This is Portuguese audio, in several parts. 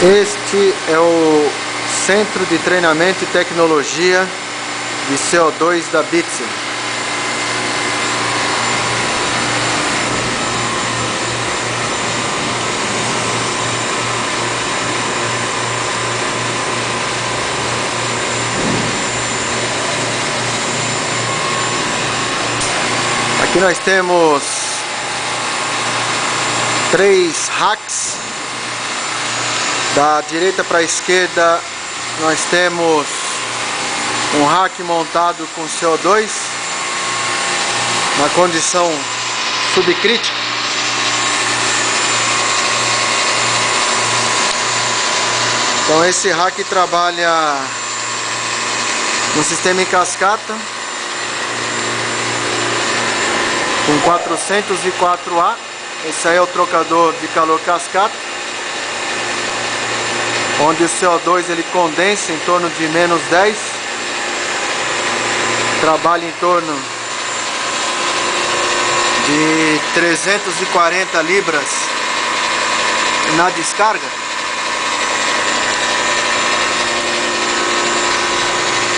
Este é o Centro de Treinamento e Tecnologia de CO2 da Bitzer. Aqui nós temos 3 racks. Da direita para a esquerda nós temos um rack montado com CO2 na condição subcrítica. Então esse rack trabalha no sistema em cascata com 404A. Esse aí é o trocador de calor cascata, onde o CO2 ele condensa em torno de -10, trabalha em torno de 340 libras na descarga.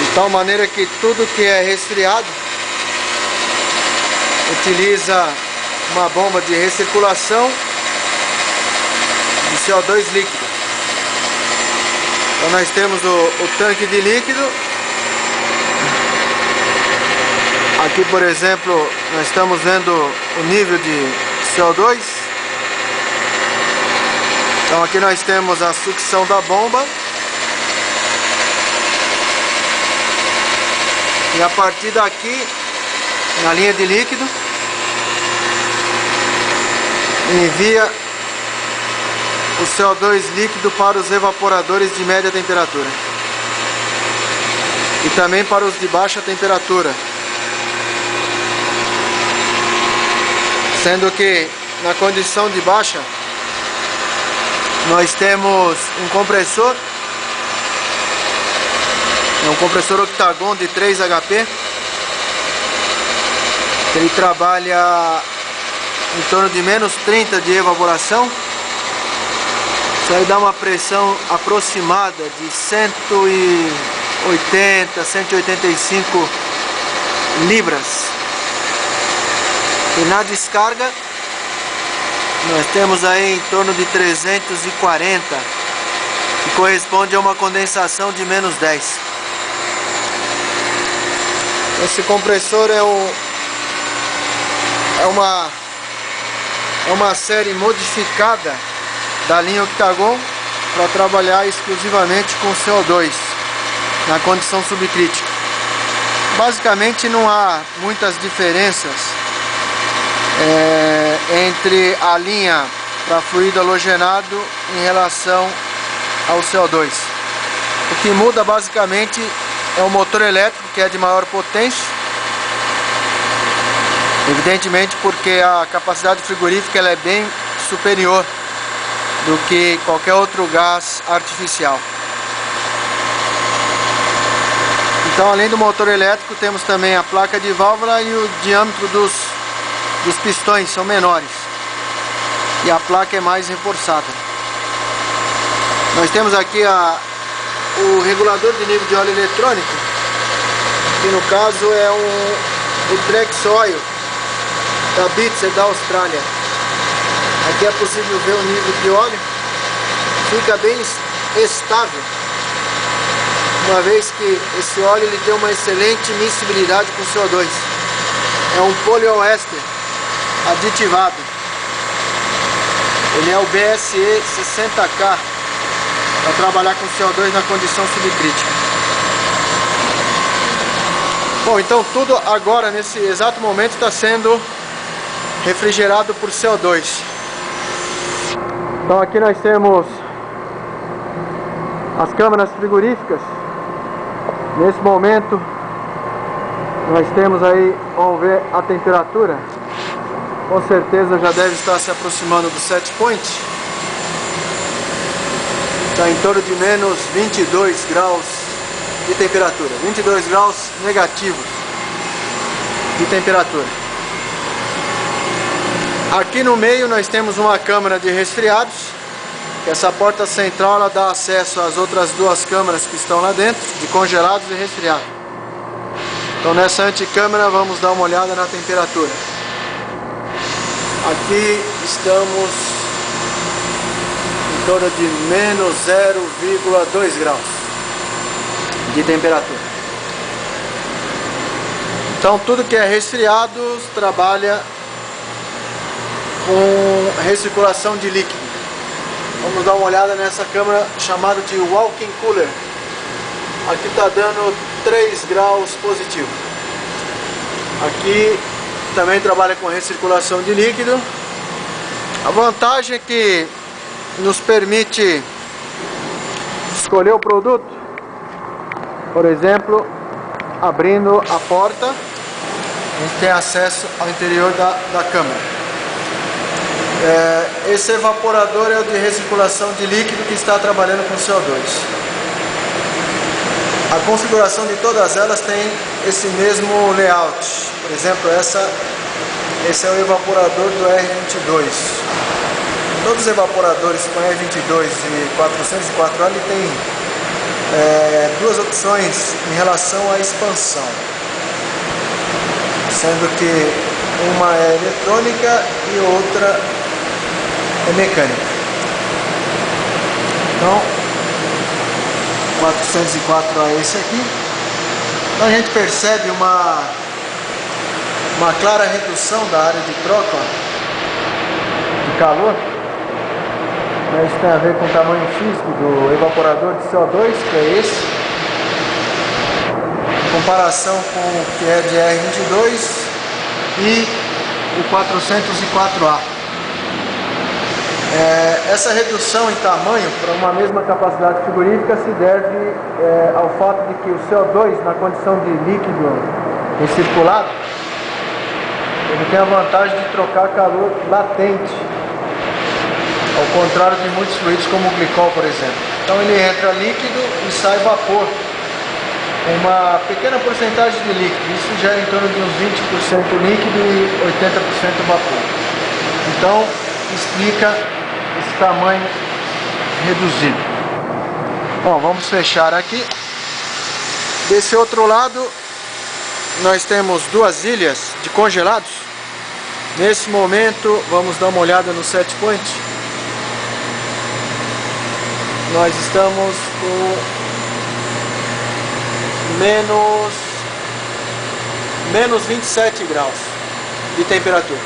De tal maneira que tudo que é resfriado utiliza uma bomba de recirculação de CO2 líquido. Então nós temos o tanque de líquido. Aqui, por exemplo, nós estamos vendo o nível de CO2. Então aqui nós temos a sucção da bomba. E a partir daqui, na linha de líquido, envia o CO2 líquido para os evaporadores de média temperatura e também para os de baixa temperatura, sendo que na condição de baixa nós temos um compressor, é um compressor Octagon de 3 HP, que ele trabalha em torno de -30 de evaporação. Isso aí dá uma pressão aproximada de 180, 185 libras. E na descarga nós temos aí em torno de 340, que corresponde a uma condensação de -10. Esse compressor é uma série modificada da linha Octagon para trabalhar exclusivamente com CO2 na condição subcrítica. Basicamente não há muitas diferenças entre a linha para fluido halogenado em relação ao CO2. O que muda basicamente é o motor elétrico, que é de maior potência, evidentemente porque a capacidade frigorífica ela é bem superior do que qualquer outro gás artificial. Então, além do motor elétrico, temos também a placa de válvula, e o diâmetro dos pistões são menores e a placa é mais reforçada. Nós temos aqui o regulador de nível de óleo eletrônico, que no caso é o Trex Oil da Bitzer da Austrália. Aqui é possível ver o nível de óleo, fica bem estável, uma vez que esse óleo ele tem uma excelente miscibilidade com CO2. É um polioéster aditivado, ele é o BSE 60K, para trabalhar com CO2 na condição subcrítica. Bom, então tudo agora, nesse exato momento, está sendo refrigerado por CO2. Então aqui nós temos as câmaras frigoríficas. Nesse momento nós temos aí, vamos ver a temperatura. Com certeza já deve estar se aproximando do set point. Está em torno de -22 graus de temperatura, 22 graus negativos de temperatura. Aqui no meio nós temos uma câmara de resfriados, Essa porta central ela dá acesso às outras duas câmeras que estão lá dentro, de congelados e resfriados. Então nessa anticâmera vamos dar uma olhada na temperatura. Aqui estamos em torno de menos 0,2 graus de temperatura. Então tudo que é resfriado trabalha com recirculação de líquido. Vamos dar uma olhada nessa câmera chamada de walk-in cooler. Aqui está dando 3 graus positivo. Aqui também trabalha com recirculação de líquido. A vantagem é que nos permite escolher o produto. Por exemplo, abrindo a porta, a gente tem acesso ao interior da câmera. Esse evaporador é o de recirculação de líquido que está trabalhando com CO2. A configuração de todas elas tem esse mesmo layout. Por exemplo, esse é o evaporador do R22. Todos os evaporadores com R22 e 404A ele tem duas opções em relação à expansão, sendo que uma é eletrônica e outra é mecânica. Então 404 é esse aqui. Então a gente percebe uma clara redução da área de troca de calor. Isso tem a ver com o tamanho físico do evaporador de CO2, que é esse, em comparação com o que é de R22 e o 404A. Essa redução em tamanho para uma mesma capacidade frigorífica se deve ao fato de que o CO2, na condição de líquido recirculado, ele tem a vantagem de trocar calor latente, ao contrário de muitos fluidos como o glicol, por exemplo. Então ele entra líquido e sai vapor, uma pequena porcentagem de líquido. Isso gera em torno de uns 20% líquido e 80% vapor. Então explica esse tamanho reduzido. Bom, vamos fechar aqui. Desse outro lado nós temos duas ilhas de congelados. Nesse momento vamos dar uma olhada no set point. Nós estamos com menos 27 graus de temperatura.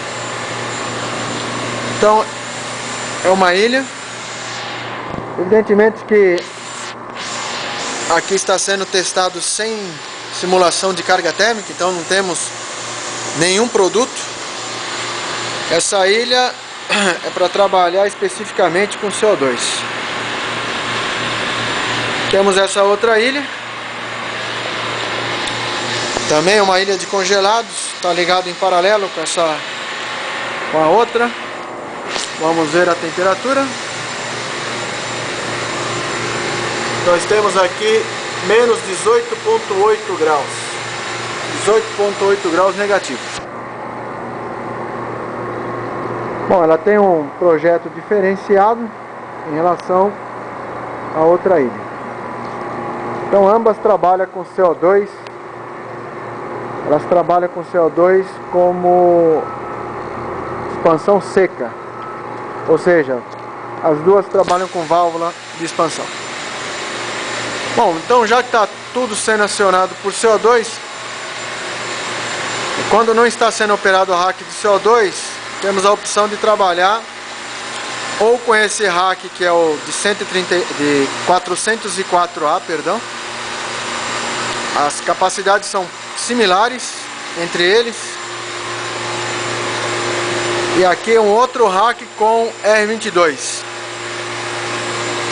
Então é uma ilha. Evidentemente que aqui está sendo testado sem simulação de carga térmica, então não temos nenhum produto. Essa ilha é para trabalhar especificamente com CO2. Temos essa outra ilha, também uma ilha de congelados, está ligado em paralelo com a outra. Vamos ver a temperatura. Nós temos aqui menos 18,8 graus, 18,8 graus negativos. Bom, ela tem um projeto diferenciado em relação à outra ilha. Então ambas trabalham com CO2. Elas trabalham com CO2 como expansão seca, ou seja, as duas trabalham com válvula de expansão. Bom, então já que está tudo sendo acionado por CO2, quando não está sendo operado o rack de CO2, temos a opção de trabalhar ou com esse rack que é o de 404A, perdão. As capacidades são similares entre eles. E aqui um outro rack com R22.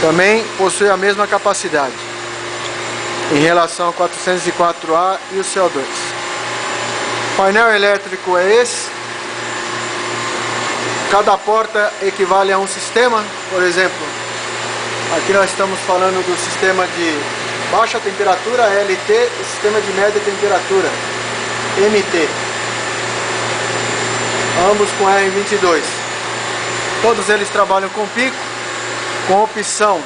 Também possui a mesma capacidade em relação ao 404A e o CO2. O painel elétrico é esse. Cada porta equivale a um sistema. Por exemplo, aqui nós estamos falando do sistema de baixa temperatura, LT, e sistema de média temperatura, MT. Ambos com R22. Todos eles trabalham com pico. com a opção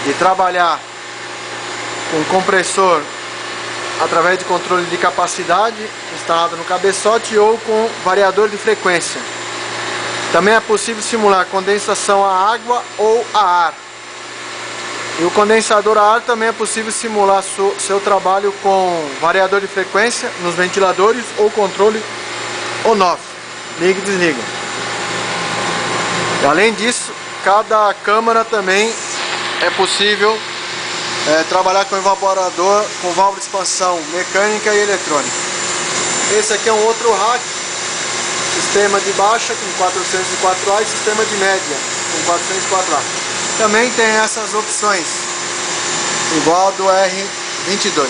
de trabalhar com compressor através de controle de capacidade instalado no cabeçote ou com variador de frequência. Também é possível simular condensação a água ou a ar. E o condensador a ar também é possível simular seu trabalho com variador de frequência nos ventiladores ou controle on-off, liga e desliga. E além disso, cada câmara também é possível trabalhar com evaporador com válvula de expansão mecânica e eletrônica. Esse aqui é um outro rack, sistema de baixa com 404A e sistema de média com 404A. Também tem essas opções, igual do R22.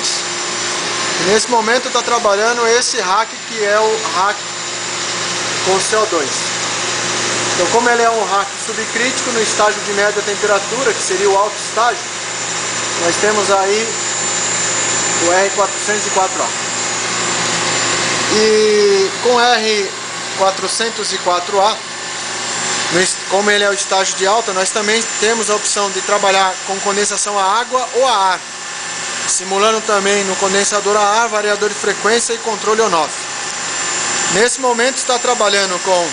E nesse momento está trabalhando esse rack, que é o rack com CO2. Então, como ele é um rack subcrítico no estágio de média temperatura, que seria o alto estágio, nós temos aí o R404A. E com R404A, como ele é o estágio de alta, nós também temos a opção de trabalhar com condensação a água ou a ar, simulando também no condensador a ar, variador de frequência e controle on-off. Nesse momento está trabalhando com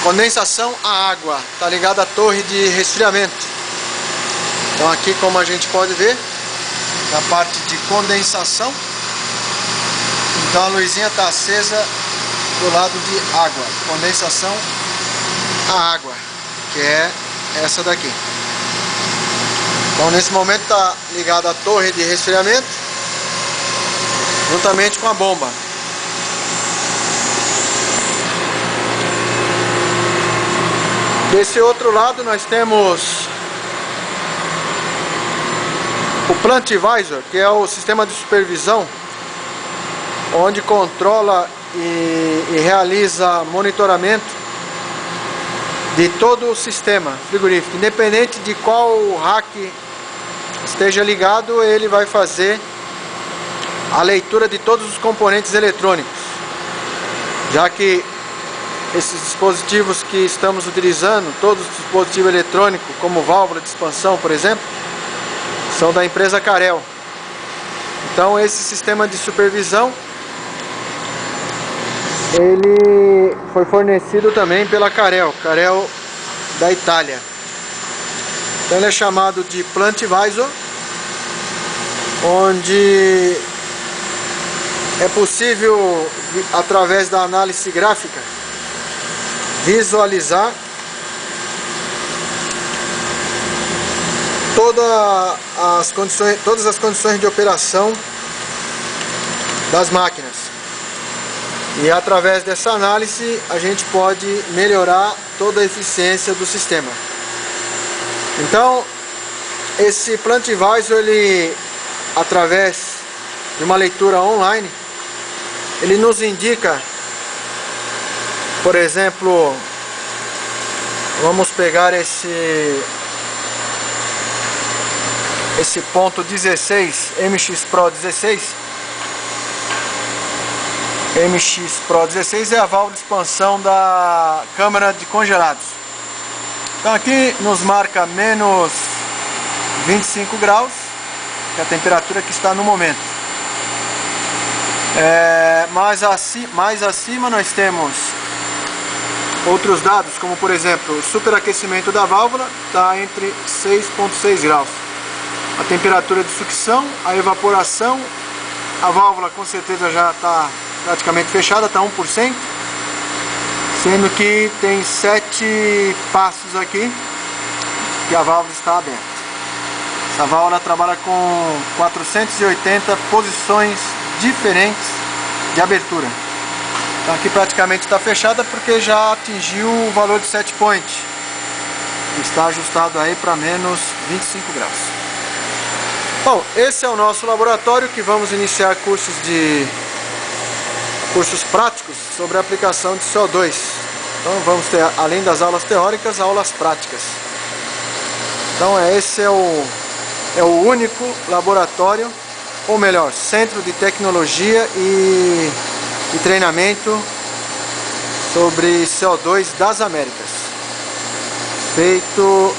condensação a água, está ligado à torre de resfriamento. Então aqui, como a gente pode ver, na parte de condensação, então a luzinha está acesa do lado de água, condensação a água, que é essa daqui. Então nesse momento está ligada a torre de resfriamento juntamente com a bomba. Desse outro lado nós temos o Plant Visor, que é o sistema de supervisão onde controla e realiza monitoramento de todo o sistema frigorífico. Independente de qual rack esteja ligado, ele vai fazer a leitura de todos os componentes eletrônicos, já que esses dispositivos que estamos utilizando, todos os dispositivos eletrônicos, como válvula de expansão, por exemplo, são da empresa Carel. Então esse sistema de supervisão, ele foi fornecido também pela Carel da Itália. Então ele é chamado de Plant Visor, onde é possível, através da análise gráfica, visualizar todas as condições de operação das máquinas. E através dessa análise a gente pode melhorar toda a eficiência do sistema. Então esse Plant Visor, ele, através de uma leitura online, ele nos indica, por exemplo, vamos pegar esse ponto 16, MX Pro 16. MX Pro 16 é a válvula de expansão da câmara de congelados. Então aqui nos marca menos 25 graus, que é a temperatura que está no momento. Mais acima nós temos outros dados, como por exemplo, o superaquecimento da válvula está entre 6,6 graus. A temperatura de sucção, a evaporação, a válvula com certeza já está praticamente fechada, está 1%, sendo que tem 7 passos aqui que a válvula está aberta. Essa válvula trabalha com 480 posições diferentes de abertura. Então aqui praticamente está fechada porque já atingiu o valor de set point, que está ajustado aí para menos 25 graus. Bom, esse é o nosso laboratório, que vamos iniciar cursos práticos sobre a aplicação de CO2. Então vamos ter, além das aulas teóricas, aulas práticas. Então esse é o único laboratório, ou melhor, centro de tecnologia e treinamento sobre CO2 das Américas. feito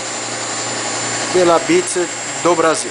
pela Bitzer do Brasil.